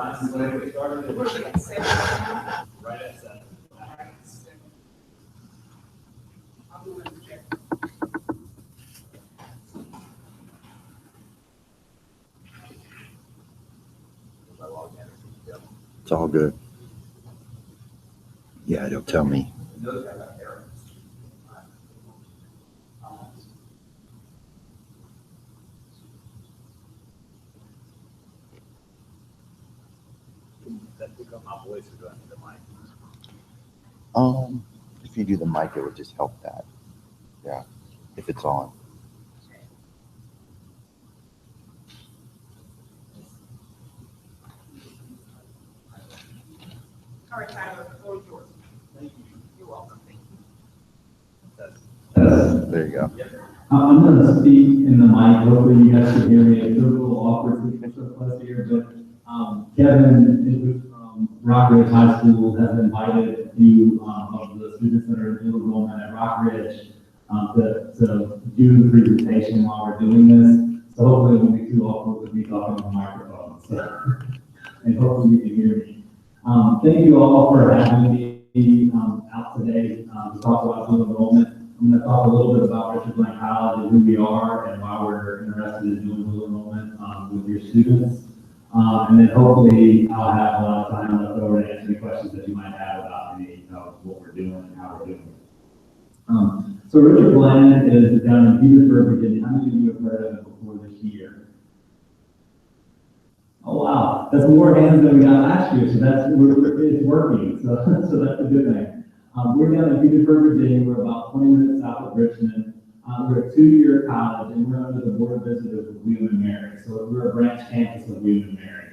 Honestly, when we started the work, right at 7. It's all good. Yeah, it'll tell me. If you do the mic, it would just help that. Yeah, if it's on. All right, Tyler, the floor is yours. Thank you. You're welcome. Thank you. There you go. I'm going to speak in the mic. Hopefully you guys can hear me. It's a little awkward to be so close here, but Kevin from Rock Ridge High School has invited a few of the students that are in dual enrollment at Rock Ridge to do the presentation while we're doing this. So hopefully it won't be too awkward with me talking on the microphone. So, and hopefully you can hear me. Thank you all for having me out today to talk about dual enrollment. I'm going to talk a little bit about Richard Bland College and who we are and why we're interested in doing dual enrollment with your students. And then hopefully I'll have a lot of time left over to answer any questions that you might have about any of what we're doing and how we're doing it. So Richard Bland is down in Petersburg, Virginia. How many of you have heard of it before this year? Oh wow, that's more hands than we got last year, so it's working. So that's a good thing. We're down in Petersburg, Virginia. We're about 20 minutes south of Richmond. We're a 2-year college, and we're under the board of visitors of William&Mary. So we're a branch campus of William&Mary.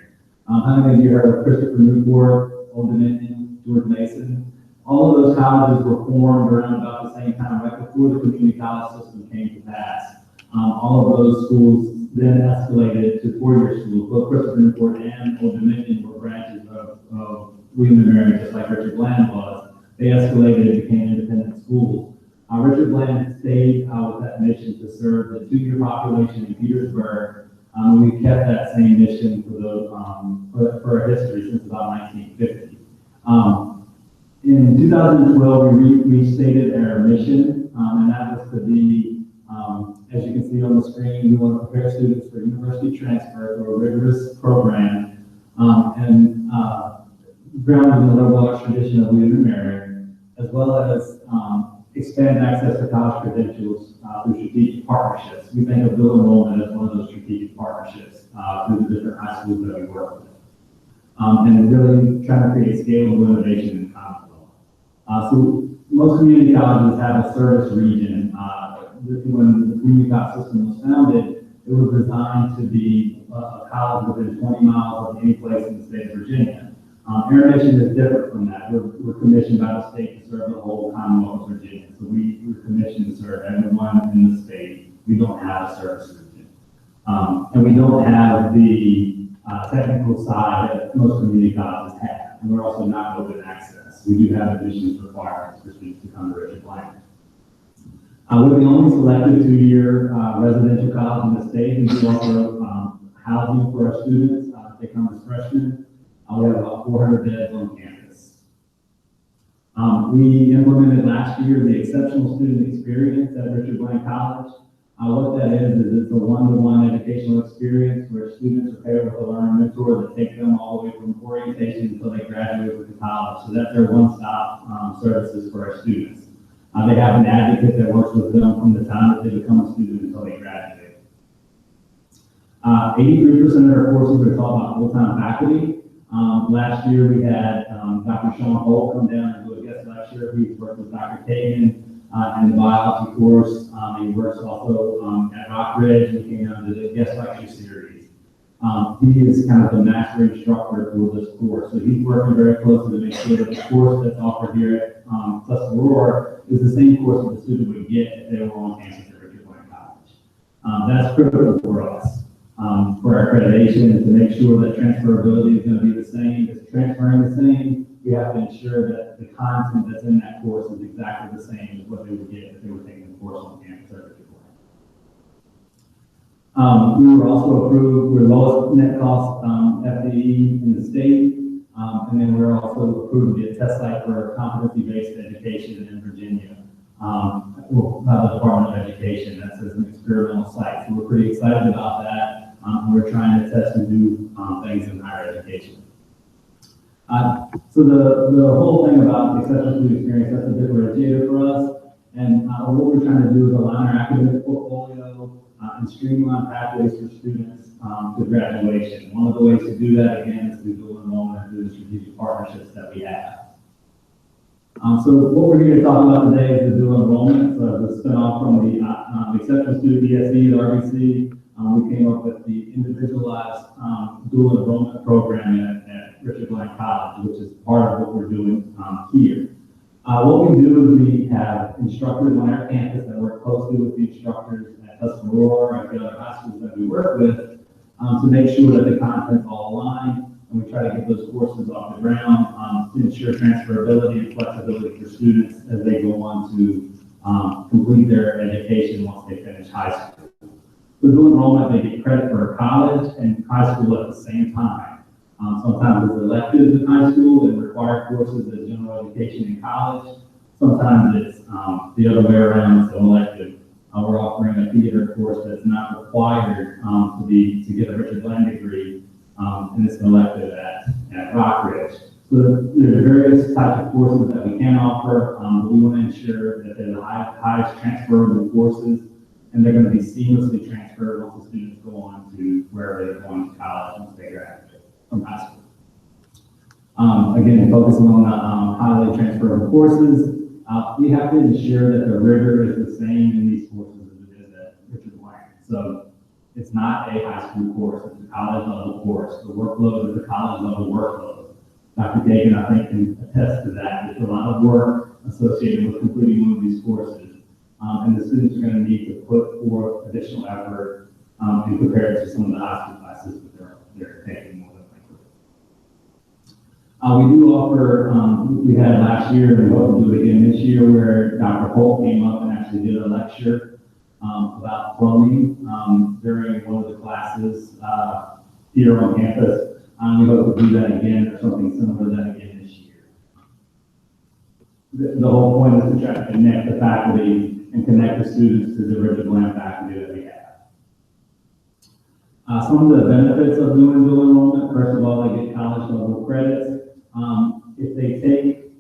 How many of you heard of Christopher Newport, Old Dominion, George Mason? All of those colleges were formed around about the same time, right before the community college system came to pass. All of those schools then escalated to 4-year schools. Both Christopher Newport and Old Dominion were branches of William&Mary, just like Richard Bland was. They escalated and became independent schools. Richard Bland stayed with that mission to serve the 2-year population in Petersburg. We kept that same mission for our history since about 1950. In 2012, we restated our mission, and that was to be, as you can see on the screen, we want to prepare students for university transfer through a rigorous program and grounded in the liberal arts tradition of William&Mary, as well as expand access to college credentials through strategic partnerships. We think of dual enrollment as one of those strategic partnerships through the different high schools that we work with. And really trying to create scalable innovation in Commonwealth. So most community colleges have a service region. When the community college system was founded, it was designed to be a college within 20 miles of any place in the state of Virginia. Our mission is different from that. We're commissioned by the state to serve the whole Commonwealth of Virginia. So we're commissioned to serve everyone in the state. We don't have a service region. And we don't have the technical side that most community colleges have. And we're also not open access. We do have admissions requirements for students to come to Richard Bland. We're the only selected 2-year residential college in the state. We do offer housing for our students if they come as freshmen. We have about 400 beds on campus. We implemented last year the exceptional student experience at Richard Bland College. What that is it's a one-to-one educational experience where students are paired with a learner mentor that takes them all the way from orientation until they graduate with the college. So that's their one-stop services for our students. They have an advocate that works with them from the time that they become a student until they graduate. 83% of our courses are taught by full-time faculty. Last year we had Dr. Sean Holt come down and do a guest lecture. He's worked with Dr. Kagan in the biology course. He works also at Rock Ridge. He came down to the guest lecture series. He is kind of the master instructor for this course. So he's working very closely to make sure that the course that's offered here at Tuscarora is the same course that the student would get if they were on campus at Richard Bland College. That's critical for us. For our accreditation and to make sure that transferability is going to be the same. If it's transferring the same, we have to ensure that the content that's in that course is exactly the same as what they would get if they were taking the course on campus at Richard We were also approved, we're lowest net cost FDE in the state. And then we're also approved to be a test site for competency-based education in Virginia. By the Department of Education, that's as an experimental site. So we're pretty excited about that. We're trying to test and do things in higher education. So the whole thing about the exceptional student experience, that's a differentiator for us. And what we're trying to do is align our academic portfolio and streamline pathways for students to graduation. One of the ways to do that, again, is through dual enrollment, through the strategic partnerships that we have. So what we're here to talk about today is the dual enrollment. So the spin-off from the exceptional student ESE, the RBC. We came up with the individualized dual enrollment program at Richard Blank College, which is part of what we're doing here. What we do is we have instructors on our campus that work closely with the instructors at Tuscarora and the other high schools that we work with to make sure that the content's all aligned, and we try to get those courses off the ground to ensure transferability and flexibility for students as they go on to complete their education once they finish high school. With dual enrollment, they get credit for college and high school at the same time. Sometimes it's electives in high school and required courses as general education in college. Sometimes it's the other way around, so elective. We're offering a theater course that's not required to get a Richard Bland degree, and it's an elective at Rock Ridge. So there's various types of courses that we can offer, but we want to ensure that they're the highest transferable courses, and they're going to be seamlessly transferred once the students go on to wherever they're going to college once they graduate from high school. Again, focusing on the highly transferable courses, we have to ensure that the rigor is the same in these courses as it is at Richard Blank. So it's not a high school course, it's a college level course. The workload is a college level workload. Dr. Kagan, I think, can attest to that. There's a lot of work associated with completing one of these courses. And the students are going to need to put forth additional effort in comparison to some of the high school classes that they're taking more than likely. We do offer, we had last year, and we hope to do it again this year, where Dr. Holt came up and actually did a lecture about plumbing during one of the classes here on campus. We hope to do that again or something similar to that again this year. The whole point is to try to connect the faculty and connect the students to the Richard Bland faculty that we have. Some of the benefits of doing dual enrollment, first of all, they get college level credits. If they take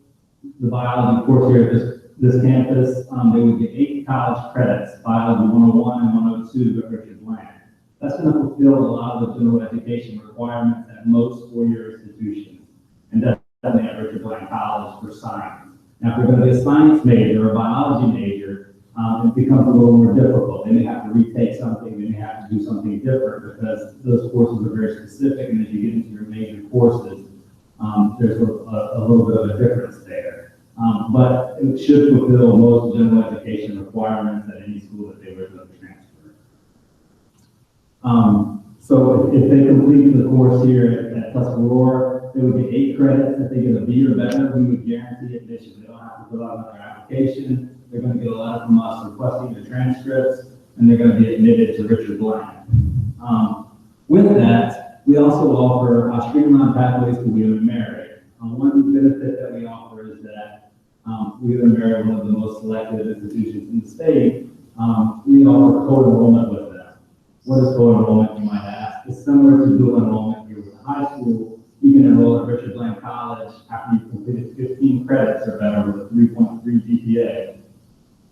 the biology course here at this campus, they would get 8 college credits, biology 101 and 102 at Richard Bland. That's going to fulfill a lot of the general education requirements at most 4-year institutions, and definitely at Richard Bland College for science. Now, if they're going to be a science major or a biology major, it becomes a little more difficult. They may have to retake something, they may have to do something different because those courses are very specific, and as you get into your major courses, there's a little bit of a difference there. But it should fulfill most general education requirements at any school that they were going to transfer. So if they complete the course here at Tuscarora, they would get 8 credits. If they get a B or better, we would guarantee admission. They don't have to fill out another application. They're going to get a letter from us requesting the transcripts, and they're going to be admitted to Richard Bland. With that, we also offer streamlined pathways to William&Mary. One benefit that we offer is that William&Mary, one of the most selective institutions in the state, we offer co-enrollment with them. What is co-enrollment, you might ask? It's similar to dual enrollment here with high school. You can enroll at Richard Bland College after you've completed 15 credits or better with a 3.3 GPA.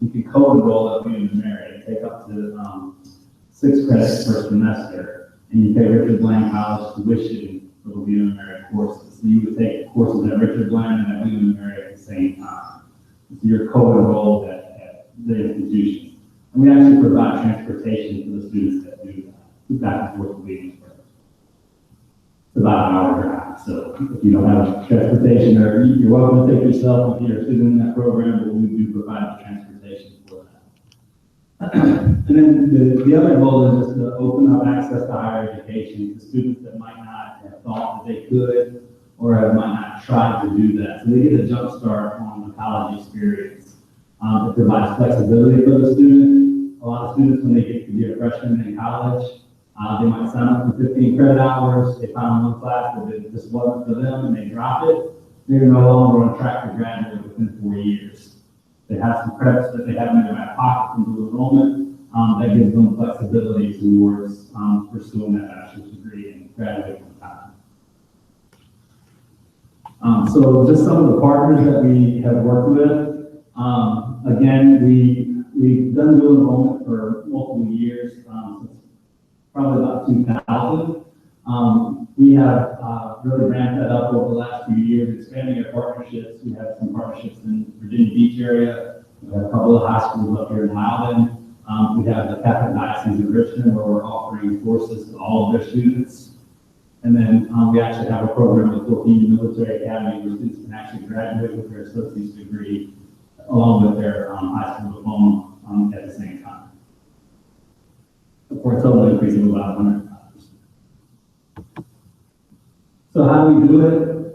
You can co-enroll at William&Mary and take up to 6 credits per semester, and you pay Richard Bland College tuition for the William&Mary courses. So you would take courses at Richard Bland and at William&Mary at the same time. So you're co-enrolled at the institution. And we actually provide transportation for the students that do that, back and forth to Williamsburg. It's about an hour drive, so if you don't have transportation, or you're welcome to take yourself if you're a student in that program, but we do provide the transportation for that. And then the other goal is just to open up access to higher education to students that might not have thought that they could or might not try to do that. So they get a jump start on the college experience. It provides flexibility for the student, a lot of students, when they get to be a freshman in college, they might sign up for 15 credit hours, they find one class that it just wasn't for them, and they drop it. They're no longer on track to graduate within 4 years. They have some credits that they have in their back pocket from dual enrollment, that gives them flexibility towards pursuing that bachelor's degree and graduating on time. So just some of the partners that we have worked with. Again, we've done dual enrollment for multiple years, since probably about 2000. We have really ramped that up over the last few years, expanding our partnerships. We have some partnerships in Virginia Beach area. We have a couple of high schools up here in Loudon. We have the Catholic Diocese of Richmond, where we're offering courses to all of their students. And then we actually have a program with Fort Union Military Academy where students can actually graduate with their associate's degree along with their high school diploma at the same time. For a total increase of about 100%. So how do we do it?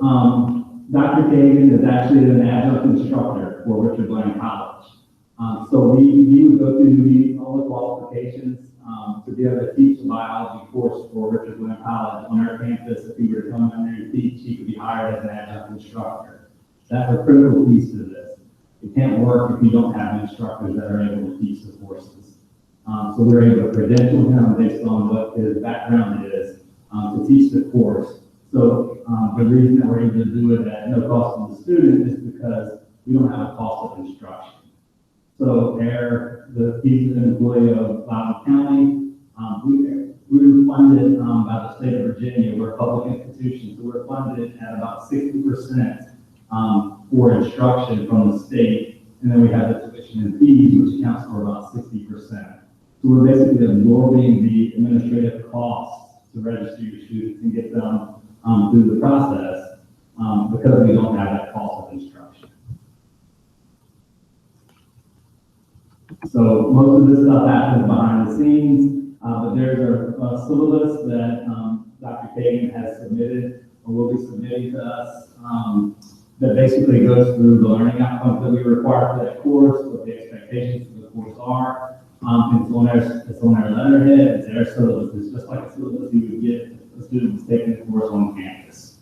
Dr. Kagan is actually an adjunct instructor for Richard Bland College. So we would go through all the qualifications to be able to teach a biology course for Richard Bland College on our campus. If he were to come in there and teach, he could be hired as an adjunct instructor. That's a critical piece to this. It can't work if you don't have instructors that are able to teach the courses. So we're able to credential him based on what his background is to teach the course. So the reason that we're able to do it at no cost to the student is because we don't have a cost of instruction. So he's an employee of Loudoun County. We were funded by the state of Virginia. We're a public institution, so we're funded at about 60% for instruction from the state, and then we have the tuition and fees, which accounts for about 60%. So we're basically absorbing the administrative costs to register your students and get them through the process because we don't have that cost of instruction. So most of this stuff happens behind the scenes, but there's a syllabus that Dr. Kagan has submitted or will be submitting to us that basically goes through the learning outcomes that we require for that course, what the expectations for the course are. It's on our letterhead, it's their syllabus. It's just like a syllabus you would get if a student was taking the course on campus.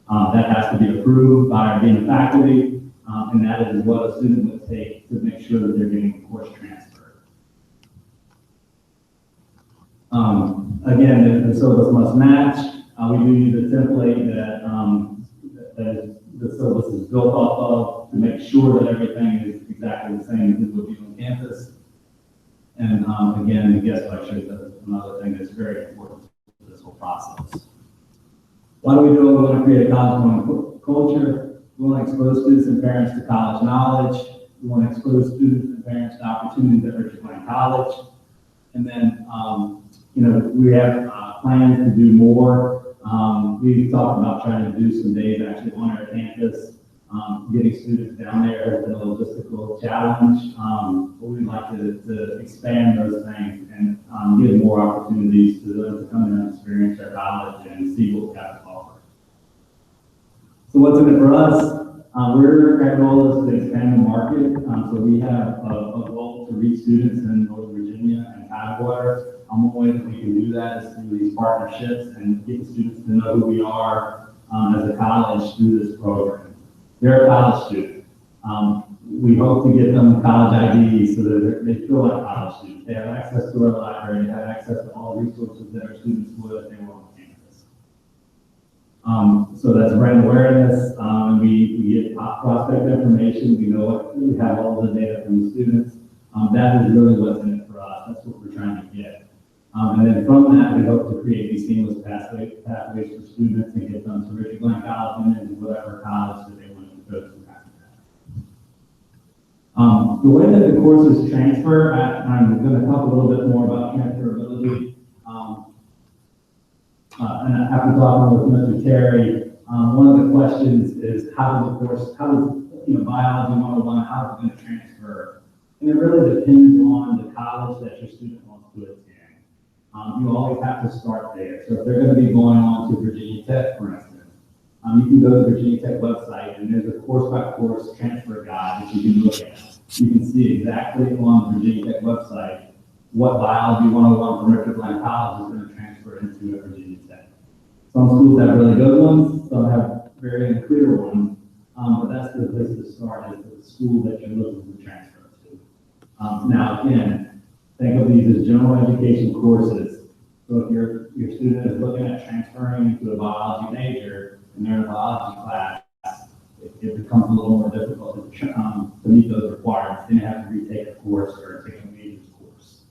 That has to be approved by our dean of faculty, and that is what a student would take to make sure that they're getting the course transferred. Again, the syllabus must match. We do use a template that the syllabus is built off of to make sure that everything is exactly the same as it would be on campus. And again, the guest lecture is another thing that's very important to this whole process. Why do we do it? We want to create a college-going culture. We want to expose students and parents to college knowledge. We want to expose students and parents to opportunities at Richard Bland College. And then, we have plans to do more. We talked about trying to do some days actually on our campus. Getting students down there has been a logistical challenge, but we'd like to expand those things and give more opportunities to them to come in and experience our college and see what we have to offer. So what's in it for us? Our goal is to expand the market. So we have a goal to reach students in Northern Virginia and Tidewater. One way that we can do that is through these partnerships and get the students to know who we are as a college through this program. They're a college student. We hope to get them college IDs so that they feel like college students. They have access to our library, they have access to all the resources that our students would if they were on campus. So that's brand awareness. We get prospect information. We know we have all the data from the students. That is really what's in it for us. That's what we're trying to get. And then from that, we hope to create these seamless pathways for students and get them to Richard Bland College and then whatever college that they want to go to after that. The way that the courses transfer, I'm going to talk a little bit more about transferability. And after talking with Mr. Terry, one of the questions is how does biology 101, how is it going to transfer? And it really depends on the college that your student wants to attend. You always have to start there. So if they're going to be going on to Virginia Tech, for instance, you can go to the Virginia Tech website and there's a course-by-course transfer guide that you can look at. You can see exactly on the Virginia Tech website what biology 101 from Richard Bland College is going to transfer into Virginia Tech. Some schools have really good ones, some have very unclear ones, but that's the place to start, is the school that you're looking to transfer to. Now, again, think of these as general education courses. So if your student is looking at transferring into a biology major and they're in a biology class, it becomes a little more difficult to meet those requirements. Then you have to retake a course or take a major course.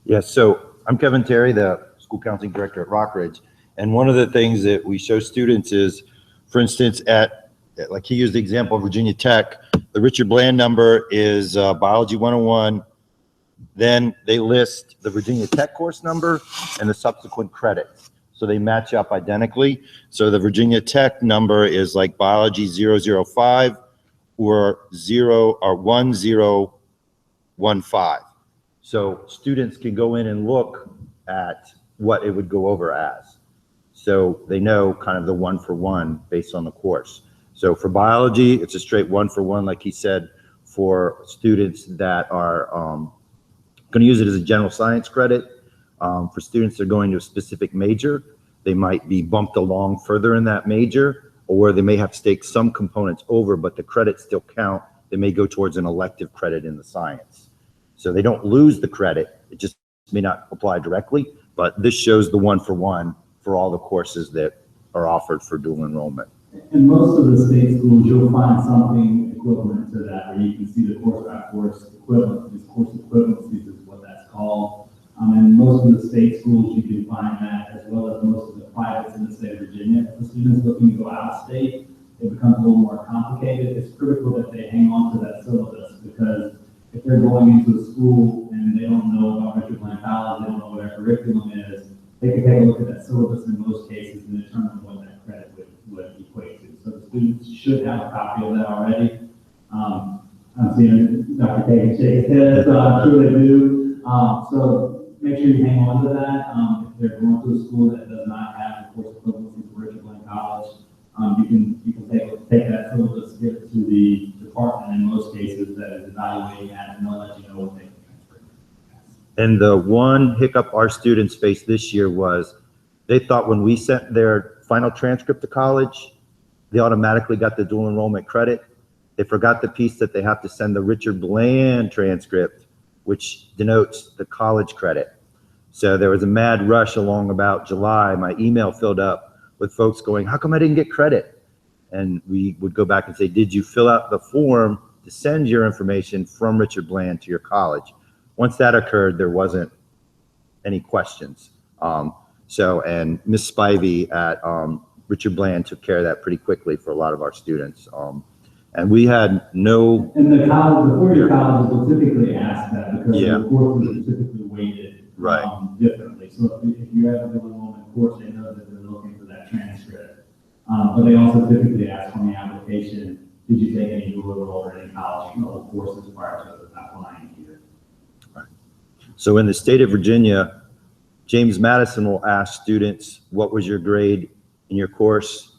Yeah, so I'm Kevin Terry, the school counseling director at Rock Ridge. And one of the things that we show students is, for instance, like he used the example of Virginia Tech, the Richard Bland number is Biology 101. Then they list the Virginia Tech course number and the subsequent credits. So they match up identically. So the Virginia Tech number is like Biology 005 or 1015. So students can go in and look at what it would go over as. So they know kind of the 1-for-1 based on the course. So for biology, it's a straight 1-for-1, like he said. For students that are going to use it as a general science credit, for students that are going to a specific major, they might be bumped along further in that major, or they may have to take some components over, but the credits still count. They may go towards an elective credit in the science. So they don't lose the credit. It just may not apply directly, but this shows the 1-for-1 for all the courses that are offered for dual enrollment. In most of the state schools, you'll find something equivalent to that, where you can see the course by course equivalencies. Course equivalencies is what that's called. In most of the state schools, you can find that, as well as most of the privates in the state of Virginia. For students looking to go out of state, it becomes a little more complicated. It's critical that they hang on to that syllabus, because if they're going into a school and they don't know about Richard Bland College, they don't know what their curriculum is, they can take a look at that syllabus in most cases and determine what that credit would equate to. So the students should have a copy of that already. I'm seeing Dr. Kagan shake his head, so I'm sure they do. So make sure you hang on to that. If they're going to a school that does not have the course equivalency for Richard Bland College, you can take that syllabus, give it to the department in most cases that is evaluating that, and they'll let you know what they can transfer. And the one hiccup our students faced this year was they thought when we sent their final transcript to college, they automatically got the dual enrollment credit. They forgot the piece that they have to send the Richard Bland transcript, which denotes the college credit. So there was a mad rush along about July. My email filled up with folks going, how come I didn't get credit? And we would go back and say, did you fill out the form to send your information from Richard Bland to your college? Once that occurred, there wasn't any questions. And Miss Spivey at Richard Bland took care of that pretty quickly for a lot of our students. And we had no... And the four-year colleges will typically ask that, because the courses are typically weighted differently. So if you have a dual enrollment course, they know that they're looking for that transcript. But they also typically ask on the application, did you take any dual enrollment or any college courses prior to applying here? Right. So in the state of Virginia, James Madison will ask students, what was your grade in your course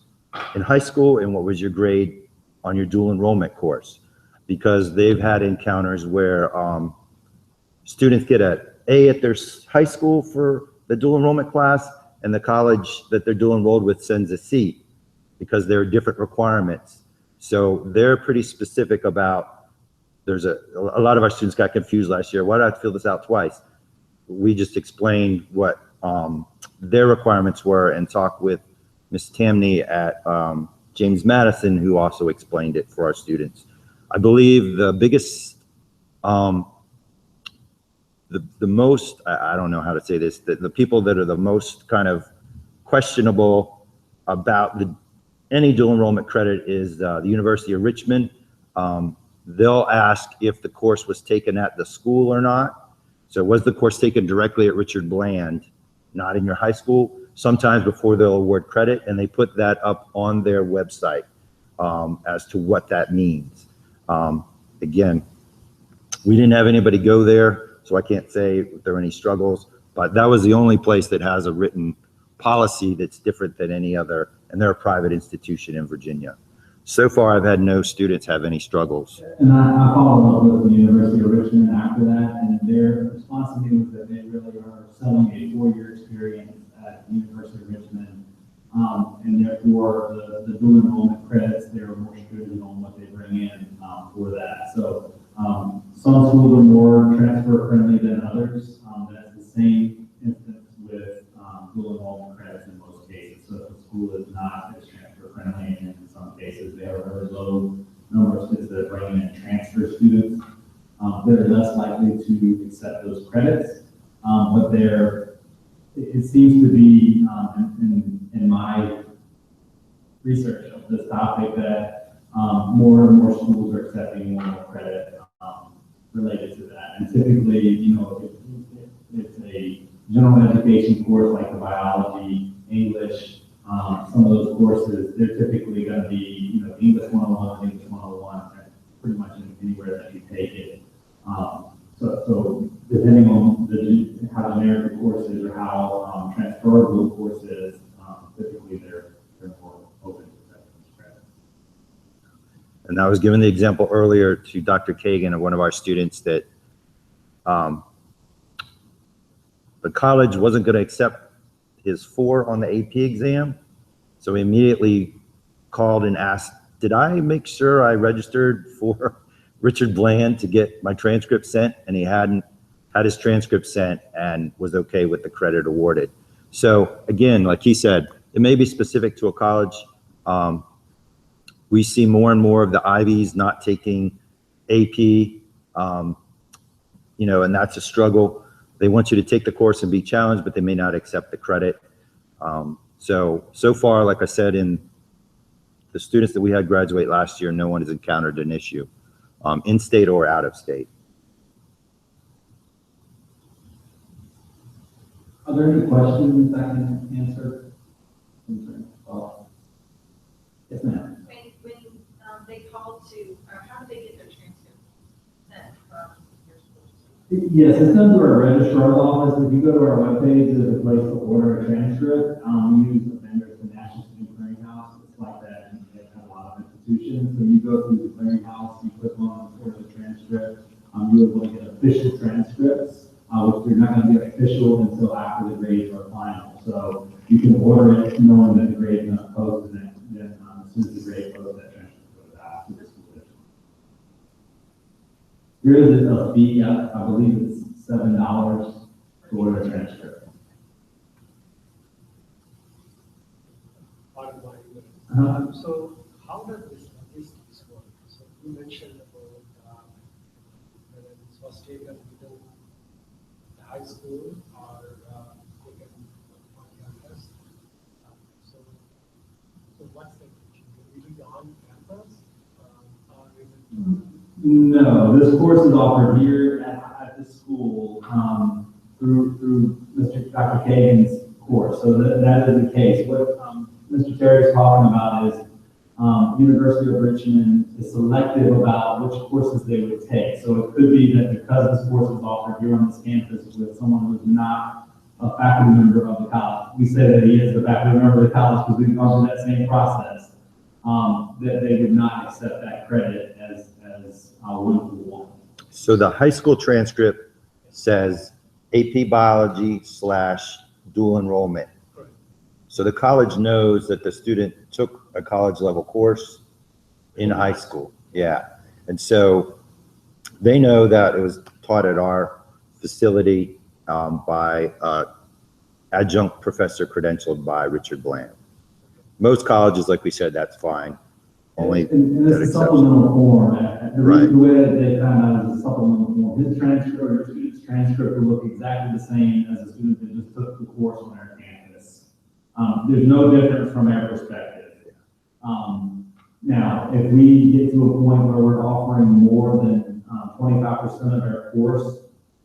in high school, and what was your grade on your dual enrollment course? Because they've had encounters where students get an A at their high school for the dual enrollment class, and the college that they're dual enrolled with sends a C, because there are different requirements. So they're pretty specific about, there's a lot of our students got confused last year. Why did I have to fill this out twice? We just explained what their requirements were and talked with Ms. Tamney at James Madison, who also explained it for our students. I believe the biggest, the most, I don't know how to say this, the people that are the most kind of questionable about any dual enrollment credit is the University of Richmond. They'll ask if the course was taken at the school or not. So was the course taken directly at Richard Bland, not in your high school? Sometimes before they'll award credit, and they put that up on their website as to what that means. Again, we didn't have anybody go there, so I can't say if there were any struggles, but that was the only place that has a written policy that's different than any other, and they're a private institution in Virginia. So far, I've had no students have any struggles. And I followed up with the University of Richmond after that, and their response to me was that they really are selling a 4-year experience at the University of Richmond. And therefore, the dual enrollment credits, they're more stringent on what they bring in for that. So some schools are more transfer friendly than others. That's the same instance with dual enrollment credits in most cases. So if a school is not as transfer friendly, and in some cases they have a very low number of students that are bringing in transfer students, they're less likely to accept those credits. But it seems to be in my research of this topic that more and more schools are accepting more credit related to that. And typically, you know, if it's a general education course like the biology, English, some of those courses, they're typically going to be, you know, English 101, English 101, pretty much anywhere that you take it. So depending on how generic the course is or how transferable the course is, typically they're more open to accepting credit. And I was given the example earlier to Dr. Kagan of one of our students that the college wasn't going to accept his 4 on the AP exam. So he immediately called and asked, did I make sure I registered for Richard Bland to get my transcript sent? And he hadn't had his transcript sent and was okay with the credit awarded. So again, like he said, it may be specific to a college. We see more and more of the Ivies not taking AP, you know, and that's a struggle. They want you to take the course and be challenged, but they may not accept the credit. So far, like I said, in the students that we had graduate last year, no one has encountered an issue, in-state or out of state. Are there any questions I can answer? Yes, ma'am. When they call to, or how do they get their transcript sent from your school? Yes, it's done through our registrar's office. If you go to our webpage, there's a place to order a transcript. We use the vendor, the National Student Clearinghouse. It's like that in a lot of institutions. So you go through the clearinghouse, you click on order the transcript. You're going to get official transcripts, which they're not going to be official until after the grades are final. So you can order it knowing that the grade is going to post, and then as soon as the grade posts, that transcript goes out to the school district. There is a fee, I believe it's $7 to order a transcript. So how does this logistics work? So you mentioned about whether this was taken within the high school or taken on campus. So what's the teaching? Will it be on campus or is it? No, this course is offered here at the school through Dr. Kagan's course. So that is the case. What Mr. Terry is talking about is University of Richmond is selective about which courses they would take. So it could be that because this course is offered here on this campus with someone who's not a faculty member of the college, we say that he is a faculty member of the college because we've gone through that same process, that they would not accept that credit as one-to-one. So the high school transcript says AP Biology / dual enrollment. So the college knows that the student took a college level course in high school. Yeah. And so they know that it was taught at our facility by adjunct professor credentialed by Richard Bland. Most colleges, like we said, that's fine. Only and that it's a exception. supplemental form. Right. The way that they found out is a supplemental form. His transcript or student's transcript will look exactly the same as a student that just took the course on our campus. There's no difference from our perspective. Now, if we get to a point where we're offering more than 25% of our course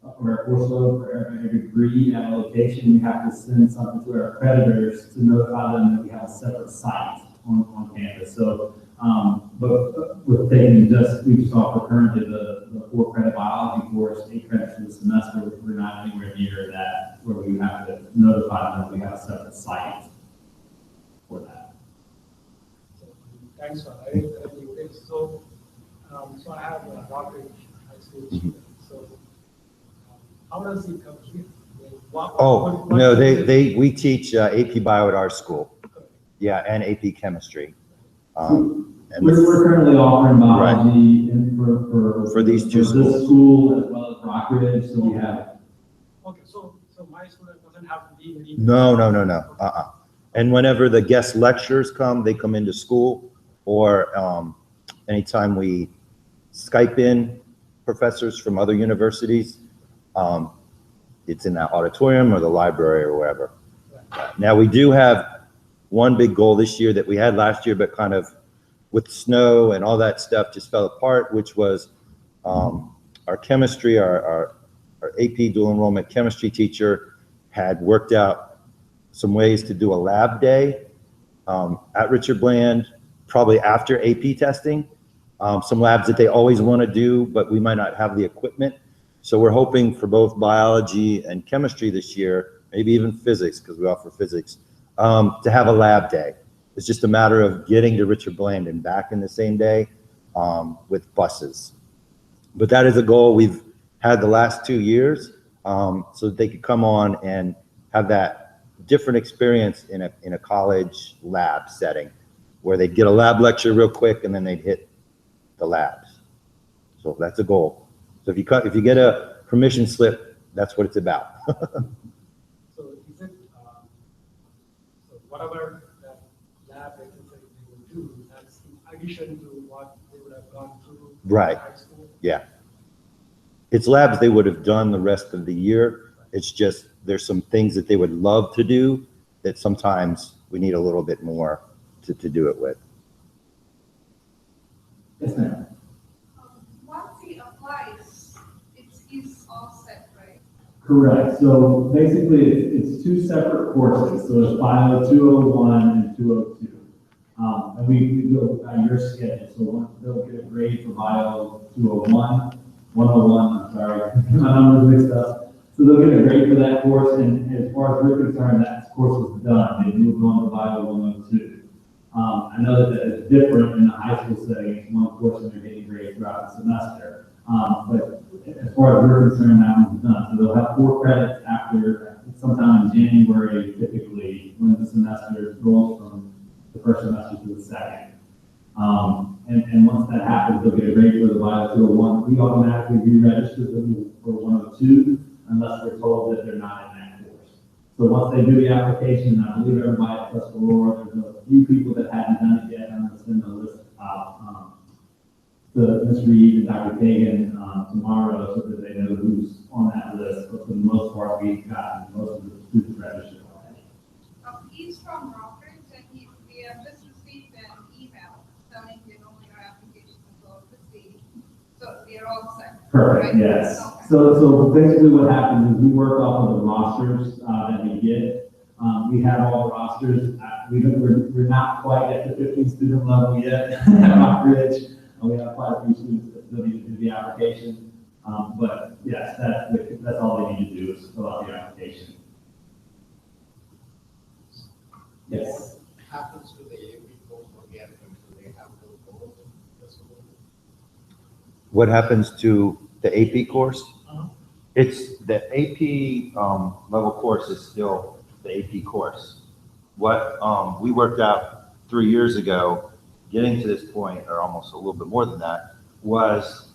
or our course load for every degree at a location, we have to send something to our accreditors to notify them that we have a separate site on campus. So, but with taking we just offer currently the 4-credit biology course, 8 credits for the semester. We're not anywhere near that where we have to notify them that we have a separate site for that. So thanks for that. I didn't knew this. So, so I have a Rock Ridge High School student. So, how does he come here? Oh, no, we teach AP Bio at our school. Yeah, and AP Chemistry. And We're currently offering Right. biology For these two this schools. school as well as Rock Ridge, so we have. Okay, so my student doesn't have to be. No. And whenever the guest lecturers come, they come into school, or anytime we Skype in professors from other universities, it's in that auditorium or the library or wherever. Now, we do have one big goal this year that we had last year, but kind of with snow and all that stuff just fell apart, which was our chemistry, our AP dual enrollment chemistry teacher had worked out some ways to do a lab day at Richard Bland, probably after AP testing. Some labs that they always want to do, but we might not have the equipment. So we're hoping for both biology and chemistry this year, maybe even physics, because we offer physics, to have a lab day. It's just a matter of getting to Richard Bland and back in the same day with buses. But that is a goal we've had the last 2 years, so that they could come on and have that different experience in a college lab setting, where they'd get a lab lecture real quick and then they'd hit the labs. So that's a goal. So if you get a permission slip, that's what it's about. So is it, so whatever that lab they would do, that's in addition to what they would have gone through Right. in high school? Yeah. It's labs they would have done the rest of the year. It's just there's some things that they would love to do that sometimes we need a little bit more to do it with. Yes, ma'am. Once he applies, he's all set, right? Correct. So basically, it's two separate courses. So it's Bio 201 and 202. And we go on your schedule. So they'll get a grade for Bio 201, 101, I'm sorry, my numbers mixed up. So they'll get a grade for that course, and as far as we're concerned, that course was done. They moved on to Bio 102. I know that is different in the high school setting. It's one course and they're getting grades throughout the semester. But as far as we're concerned, that one's done. So they'll have 4 credits after sometime in January, typically, when the semester goes from the first semester to the second. And once that happens, they'll get a grade for the Bio 201. We automatically re-register them for 102 unless we're told that they're not in that course. So once they do the application, I believe everybody at Tuscarora, there's a few people that hadn't done it yet. I'm going to send a list out to Ms. Reed and Dr. Kagan tomorrow so that they know who's on that list. But for the most part, we've gotten most of the students registered already. He's from Rock Ridge, and we have just received an email telling you only our application is all received. So they're all set. Perfect, right? yes. Okay. So basically what happens is we work off of the rosters that we get. We have all the rosters. We're not quite at the 15 student level yet at Rock Ridge. We have quite a few students that still need to do the application. But yes, that's all they need to do is fill out the application. Yes. What happens to the AP course again until they have to go to school? What happens to the AP course? Uh-huh. It's the AP level course is still the AP course. What we worked out 3 years ago, getting to this point, or almost a little bit more than that, was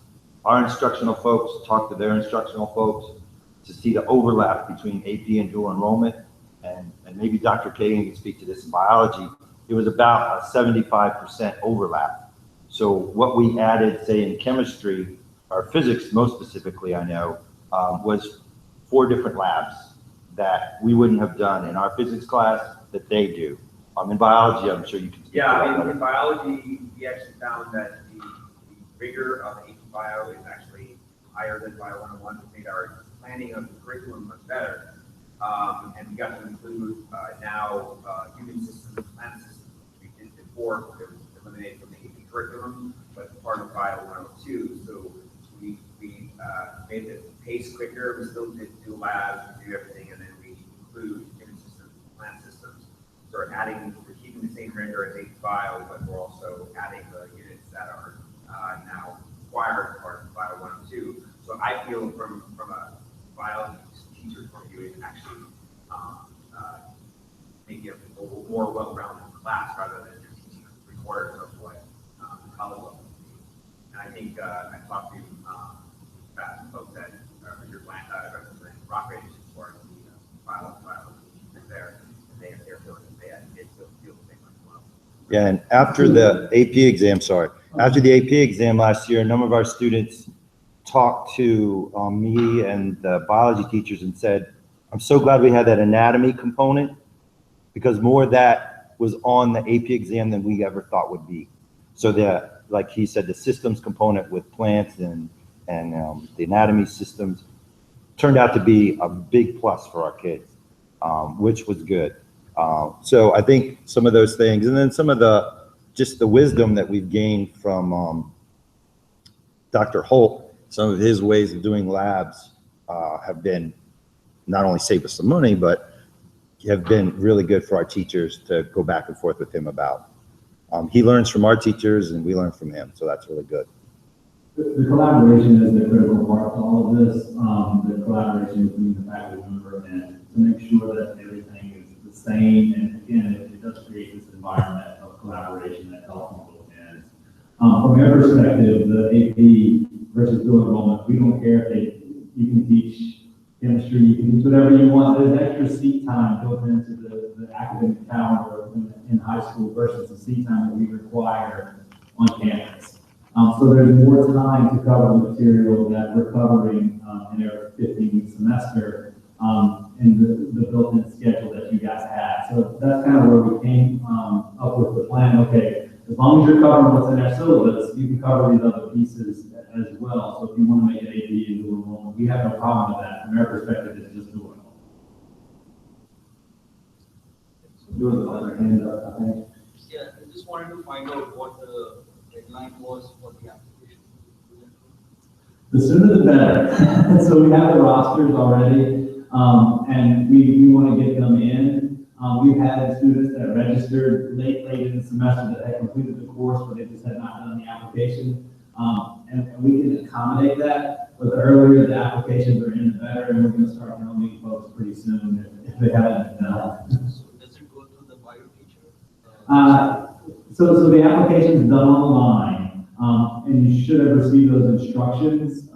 our instructional folks talk to their instructional folks to see the overlap between AP and dual enrollment. And maybe Dr. Kagan can speak to this in biology. It was about a 75% overlap. So what we added, say in chemistry, or physics most specifically, I know, was 4 different labs that we wouldn't have done in our physics class that they do. In biology, I'm sure you can speak to Yeah, that. in biology, we actually found that the rigor of AP Bio is actually higher than Bio 101, which made our planning of the curriculum much better. And we got to include now human systems, plant systems, which we did before, it was eliminated from the AP curriculum, but part of Bio 102. So we made the pace quicker, we still did do labs, we do everything, and then we include human systems, plant systems. So we're keeping the same rigor as AP Bio, but we're also adding I feel from a biology teacher's point of view, it actually make it a more well-rounded class rather than just teaching three-quarters of what college level would be. And I think I talked to folks at your plant, Rock Ridge, as far as the biology teachers there, and they're feeling that they feel the same way as well. Yeah, and after the AP exam, after the AP exam last year, a number of our students talked to me and the biology teachers and said, I'm so glad we had that anatomy component, because more of that was on the AP exam than we ever thought would be. So that, like he said, the systems component with plants and the anatomy systems turned out to be a big plus for our kids, which was good. So I think some of those things, and then some of just the wisdom that we've gained from Dr. Holt, some of his ways of doing labs have been not only save us some money, but have been really good for our teachers to go back and forth with him about. He learns from our teachers and we learn from him, so that's really good. The collaboration is the critical part to all of this. The collaboration between the faculty member and to make sure that everything is the same. And again, it does create this environment of collaboration that helps on both ends. From your perspective, the AP versus dual enrollment, we don't care if you can teach chemistry, you can teach whatever you want. There's extra seat time built into the academic calendar in high school versus the seat time that we require on campus. So there's more time to cover the material that we're covering in our 15-week semester in the built-in schedule that you guys have. So that's kind of where we came up with the plan. Okay, as long as you're covering what's in our syllabus, you can cover these other pieces as well. So if you want to make it AP and dual enrollment, we have no problem with that. From our perspective, it's just dual enrollment. There was another hand up, I think. Yeah, I just wanted to find out what the deadline was for the application. The sooner the better. So we have the rosters already, and we want to get them in. We've had students that registered late in the semester that had completed the course, but they just had not done the application. And we can accommodate that, but the earlier the applications are in, the better, and we're going to start enrolling folks pretty soon if they haven't been done. So does it go through the bio teacher? So the application is done online, and you should have received those instructions,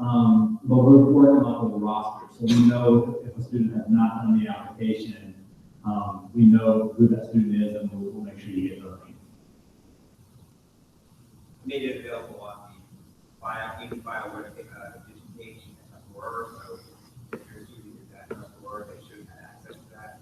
but we're working off of the roster. So we know if a student has not done the application, we know who that student is, and we'll make sure you get their name. Made it available on the bio web page at Tuscarora, so if you're using that Tuscarora, they should have access to that.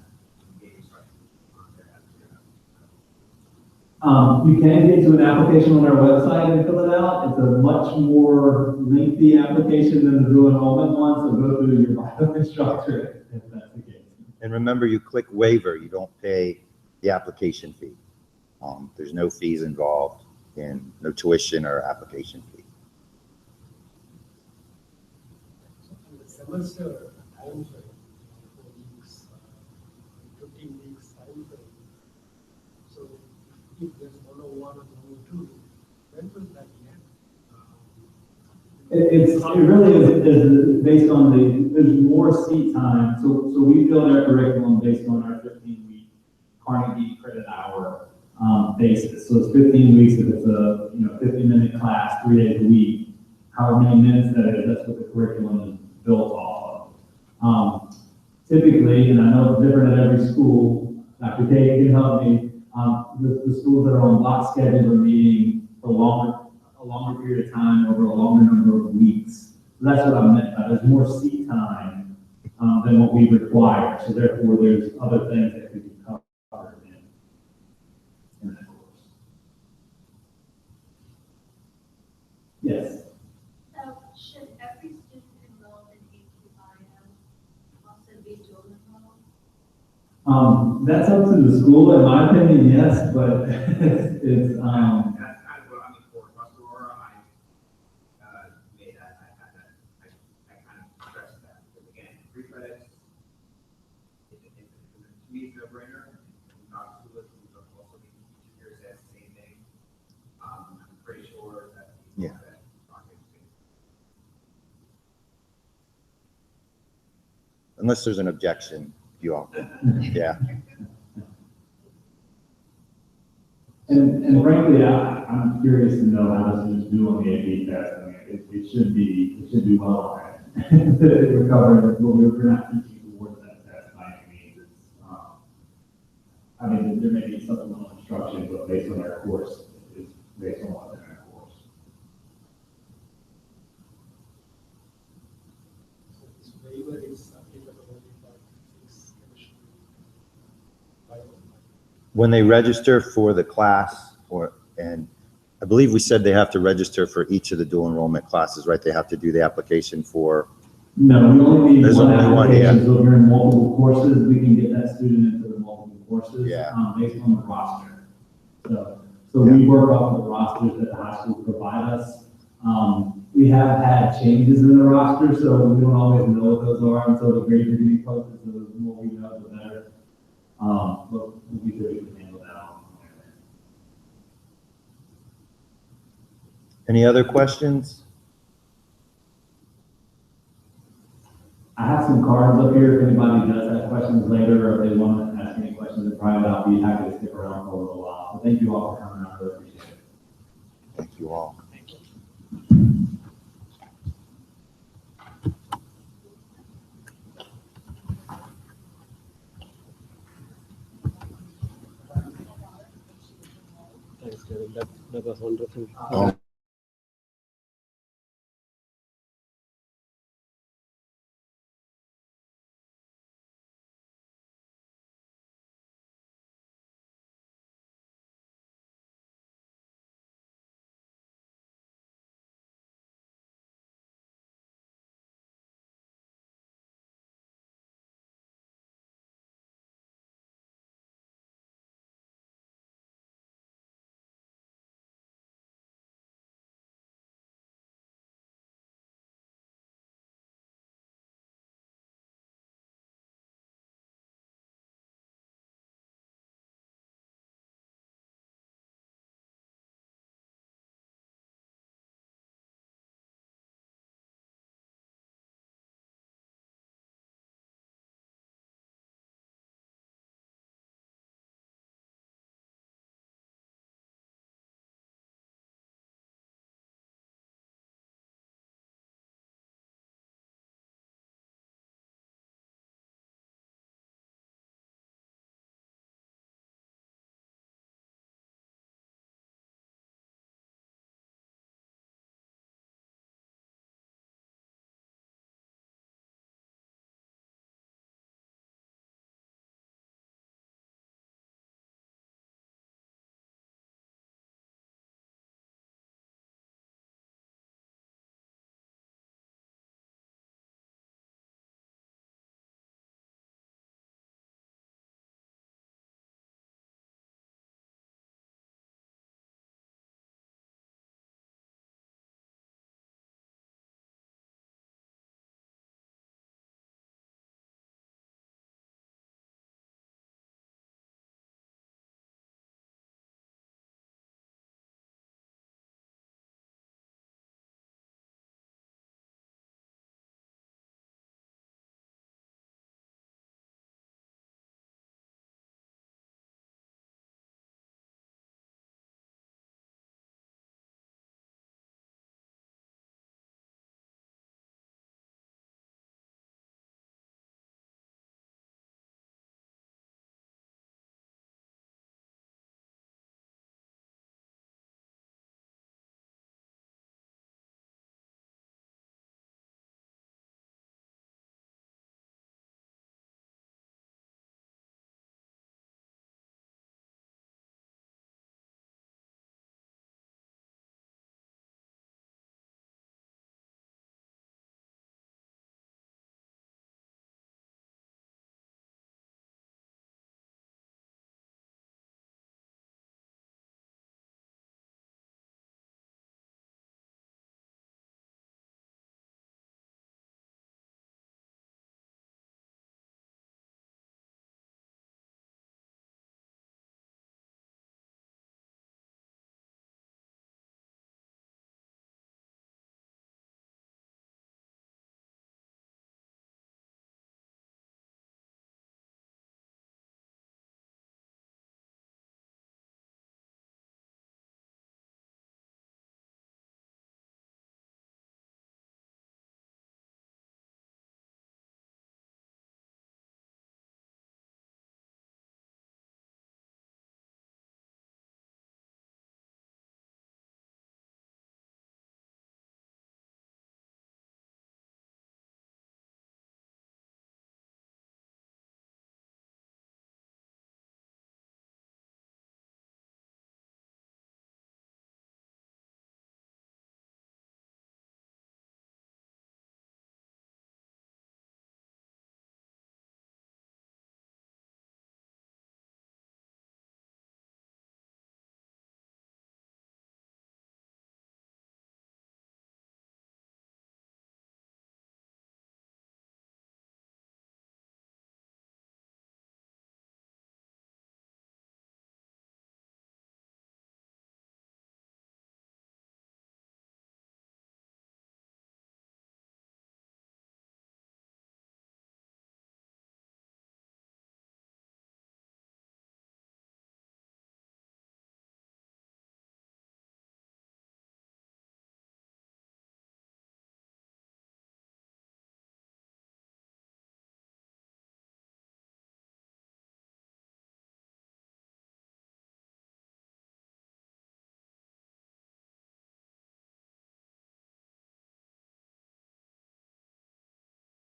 You can get to an application on our website and fill it out. It's a much more lengthy application than the dual enrollment one, so go through your bio instructor if that's the case. And remember, you click waiver, you don't pay the application fee. There's no fees involved, and no tuition or application fee. The semester time frame, 4 weeks, 15 weeks time frame. So if there's 101 or 102, when will that end? It really is based on there's more seat time. So we build our curriculum based on our 15-week Carnegie credit hour basis. So it's 15 weeks if it's a 50-minute class, 3 days a week. However many minutes that is, that's what the curriculum is built off of. Typically, and I know it's different at every school, Dr. Kay can help me, the schools that are on block schedules are meeting for a longer period of time over a longer number of weeks. So that's what I meant by there's more seat time than what we require. So therefore, there's other things that could be covered in that course. Yes. So should every student enrolled in AP Bio also be dual enrolled? That's up to the school, in my opinion, yes, but it's That's kind of what I mean for Tuscarora. I kind of stressed that because again, 3 credits. To me, it's a no-brainer. Not to listen, but also the teacher says the same thing. I'm pretty sure that. Yeah. unless there's an objection, you all, yeah. And frankly, I'm curious to know how the students do on the AP test. I mean, it should be well on it. We're covering, we're not teaching towards that test by any means. It's, I mean, there may be supplemental instruction, but based on our course, it's based on what's in our course. So this waiver is applicable only for physics, chemistry, bio. When they register for the class, and I believe we said they have to register for each of the dual enrollment classes, right? They have to do the application for, No, we only need There's one only one, application, yeah. so if you're in multiple courses, we can get that student into the multiple courses. Yeah. Based on the roster. So we work off of the rosters that the high school provide us. We have had changes in the roster, so we don't always know what those are until the grades are getting posted, so the more we know, the better. But we can handle that on. any other questions? I have some cards up here if anybody does have questions later, or if they want to ask any questions in private, I'll be happy to stick around for a little while. So thank you all for coming out, I really appreciate it. Thank you all. Thanks, Kevin. That was wonderful. Oh.